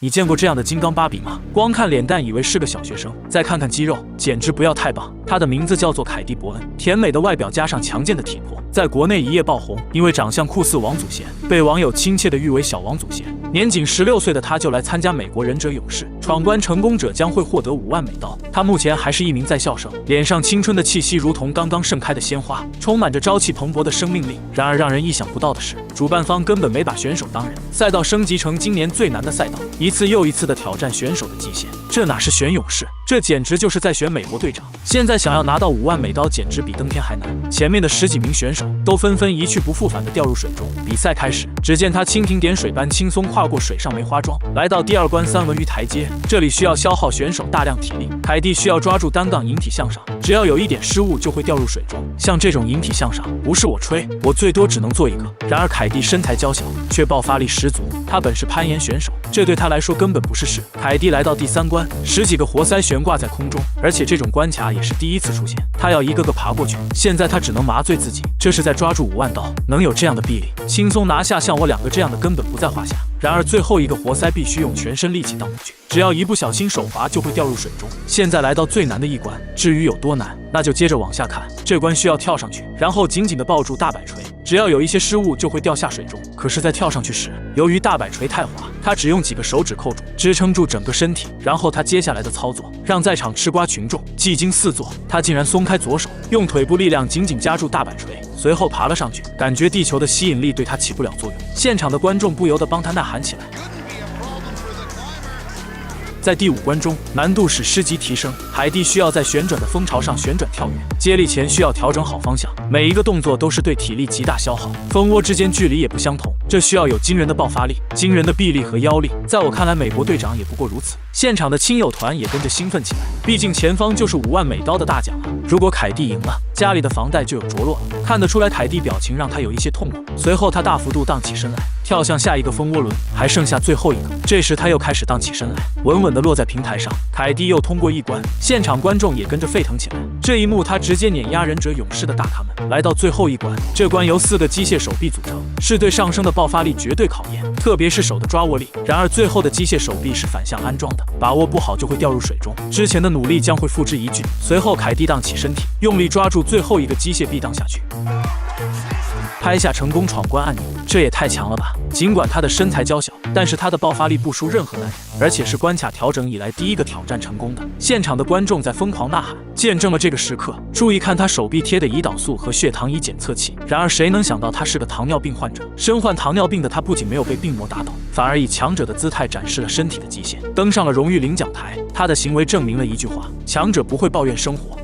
你见过这样的金刚芭比吗？光看脸蛋以为是个小学生，再看看肌肉，简直不要太棒。他的名字叫做凯蒂·伯恩，甜美的外表加上强健的体魄，在国内一夜爆红。因为长相酷似王祖贤，被网友亲切地誉为小王祖贤。年仅16岁的他就来参加美国忍者勇士，闯关成功者将会获得5万美刀。他目前还是一名在校生，脸上青春的气息如同刚刚盛开的鲜花，充满着朝气蓬勃的生命力。然而让人意想不到的是，主办方根本没把选手当人，赛道升级成今年最难的赛道，一次又一次的挑战选手的极限。这哪是选勇士，这简直就是在选美国队长。现在想要拿到5万美刀，简直比登天还难。前面的10几名选手都纷纷一去不复返的掉入水中。比赛开始，只见他蜻蜓点水般轻松跨过水上梅花桩，来到第2关三文鱼台阶。这里需要消耗选手大量体力，凯蒂需要抓住单杠引体向上，只要有一点失误就会掉入水中。像这种引体向上，不是我吹，我最多只能做一个。然而凯蒂身材娇小，却爆发力十足，他本是攀岩选手，这对他来说根本不是事。凯蒂来到第3关，10几个活塞悬挂在空中，而且这种关卡也是第一次出现，他要一个个爬过去。现在他只能麻醉自己，这是在抓住5万刀，能有这样的臂力，轻松拿下像我2个这样的根本不在话下。然而最后一个活塞必须用全身力气荡过去，只要一不小心手滑就会掉入水中。现在来到最难的一关，至于有多难，那就接着往下看。这关需要跳上去，然后紧紧地抱住大摆锤，只要有一些失误就会掉下水中。可是在跳上去时，由于大摆锤太滑，他只用几个手指扣住，支撑住整个身体。然后他接下来的操作让在场吃瓜群众技惊四座，他竟然松开左手，用腿部力量紧紧夹住大摆锤，随后爬了上去，感觉地球的吸引力对他起不了作用。现场的观众不由得帮他呐喊起来。在第5关中，难度使级提升，凯蒂需要在旋转的蜂巢上旋转跳跃，接力前需要调整好方向，每一个动作都是对体力极大消耗，蜂窝之间距离也不相同，这需要有惊人的爆发力、惊人的臂力和腰力。在我看来，美国队长也不过如此。现场的亲友团也跟着兴奋起来，毕竟前方就是5万美刀的大奖了。如果凯蒂赢了，家里的房贷就有着落了。看得出来，凯蒂表情让他有一些痛苦。随后他大幅度荡起身来，跳向下一个蜂窝轮，还剩下最后一个。这时他又开始荡起身来，稳稳地落在平台上。凯蒂又通过一关，现场观众也跟着沸腾起来。这一幕他直接碾压忍者勇士的大咖们。来到最后一关，这关由4个机械手臂组成，是对上升的爆发力绝对考验，特别是手的抓握力。然而最后的机械手臂是反向安装的，把握不好就会掉入水中，之前的努力将会付之一炬。随后凯蒂荡起身体，用力抓住最后一个机械臂荡下去，拍下成功闯关按钮。这也太强了吧！尽管他的身材娇小，但是他的爆发力不输任何男人，而且是关卡调整以来第一个挑战成功的。现场的观众在疯狂呐喊，见证了这个时刻。注意看他手臂贴的胰岛素和血糖仪检测器。然而谁能想到他是个糖尿病患者？身患糖尿病的他不仅没有被病魔打倒，反而以强者的姿态展示了身体的极限，登上了荣誉领奖台。他的行为证明了一句话：强者不会抱怨生活。